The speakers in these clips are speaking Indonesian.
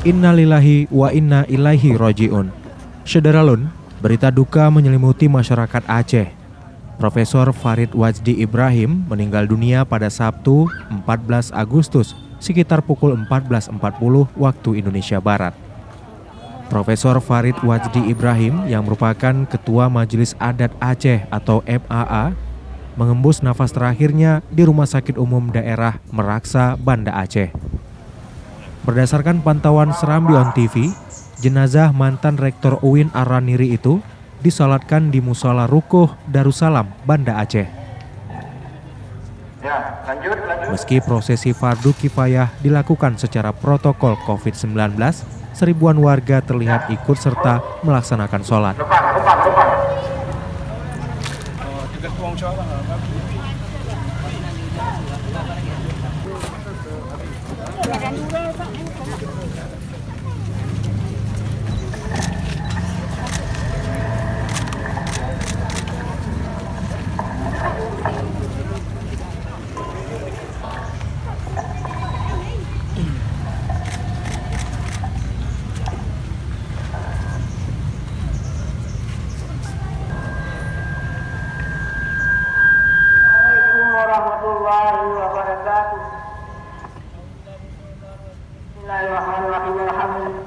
Innalillahi wa inna ilaihi roji'un. Syederalun, berita duka menyelimuti masyarakat Aceh. Profesor Farid Wajdi Ibrahim meninggal dunia pada Sabtu 14 Agustus sekitar pukul 14.40 waktu Indonesia Barat. Profesor Farid Wajdi Ibrahim yang merupakan Ketua Majelis Adat Aceh atau MAA mengembus nafas terakhirnya di Rumah Sakit Umum Daerah Meraksa, Banda Aceh. Berdasarkan pantauan Serambi On TV, jenazah mantan Rektor UIN Ar-Raniri itu disalatkan di Mushola Rukuh Darussalam, Banda Aceh. Lanjut. Meski prosesi fardu kifayah dilakukan secara protokol COVID-19, seribuan warga terlihat ikut serta melaksanakan sholat. Warahmatullahi wabarakatuh. Bismillahirrahmanirrahim. Alhamdulillah.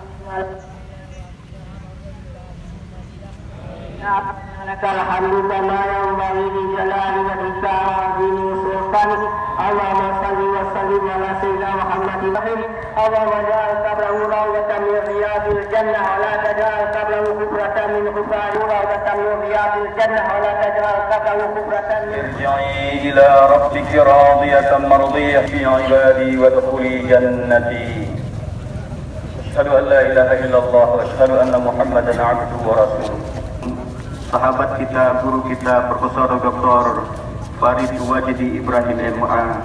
Lakal hamdu kama yanbaghi li jalali wajhika wa 'azimi sultanik. Allahumma shalli wa sallim ala sayyidina Muhammadin. Allahumma ja'al qabrahu rawdatan min riyadil jannah wa la taj'al qabrahu hubratan min hufari rawdatan min riyadil jannah wa la taj'al qabrahu hubratan min ارجعي إلى ربك راضية مرضية في عبادي وادخلي جنتي أشهد أن لا إله إلا الله وأشهد أن محمدا عبده ورسوله. Sahabat kita, guru kita, Profesor Dr. Farid Wajdi Ibrahim MA.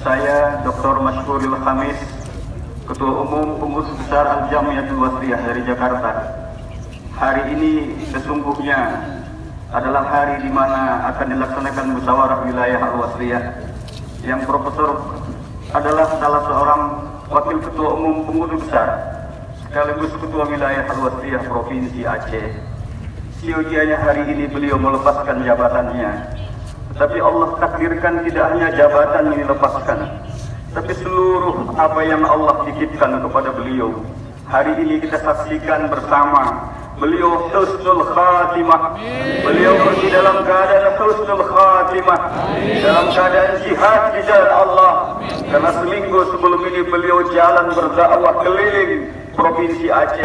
Saya Dr. Mashkuril Khamis, Ketua Umum Pengurus Besar Al-Jamiatul Wasliyah dari Jakarta. Hari ini sesungguhnya adalah hari di mana akan dilaksanakan musyawarah wilayah Al-Wasliyah yang Profesor adalah salah seorang wakil ketua umum pengurus besar sekaligus ketua wilayah Al-Wasliyah Provinsi Aceh. Siogianya hari ini beliau melepaskan jabatannya, tetapi Allah takdirkan tidak hanya jabatan yang dilepaskan, tapi seluruh apa yang Allah titipkan kepada beliau. Hari ini kita saksikan bersama beliau husnul khatimah. Beliau pergi dalam keadaan husnul khatimah, dalam keadaan jihad di jalan Allah. Karena seminggu sebelum ini beliau jalan berdakwah keliling Provinsi Aceh.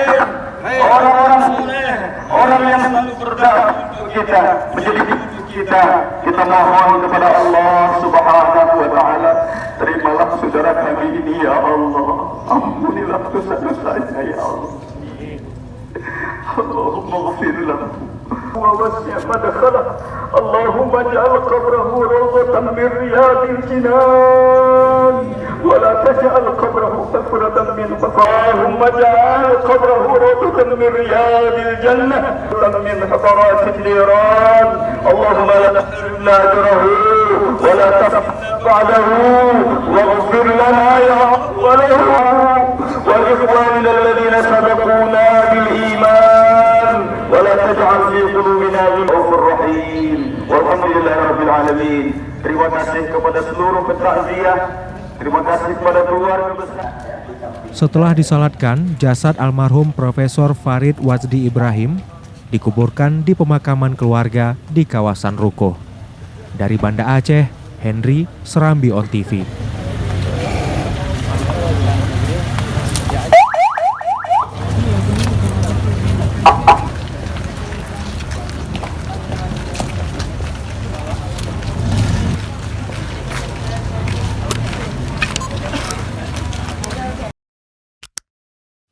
Orang yang selalu berdakwah untuk kita, menjadi kita mohon kepada Allah Subhanahu wa taala, terimalah saudara kami ini ya Allah. Ampunilah dosa-dosanya ya Allah. اللهم اغفر له ووسع مدخله اللهم اجعل قبره روضة من رياض الجنان ولا تجعل قبره حفرة من اللهم اجعل قبره روضة من رياض الجنة من حفرات النيران اللهم لا تحرمنا اجره ولا تفتنا بعده واغفر لنا يا رب وله ولإخواننا الذين سبقونا بالإيمان ولا تجعل في قلوبنا غلا الرحيم والحمد لله رب العالمين. Terima kasih kepada seluruh pentakziah. Terima kasih kepada keluarga besar. Setelah disalatkan, jasad almarhum Profesor Farid Wajdi Ibrahim dikuburkan di pemakaman keluarga di kawasan Rukuh. Dari Banda Aceh, Henry, Serambi On TV.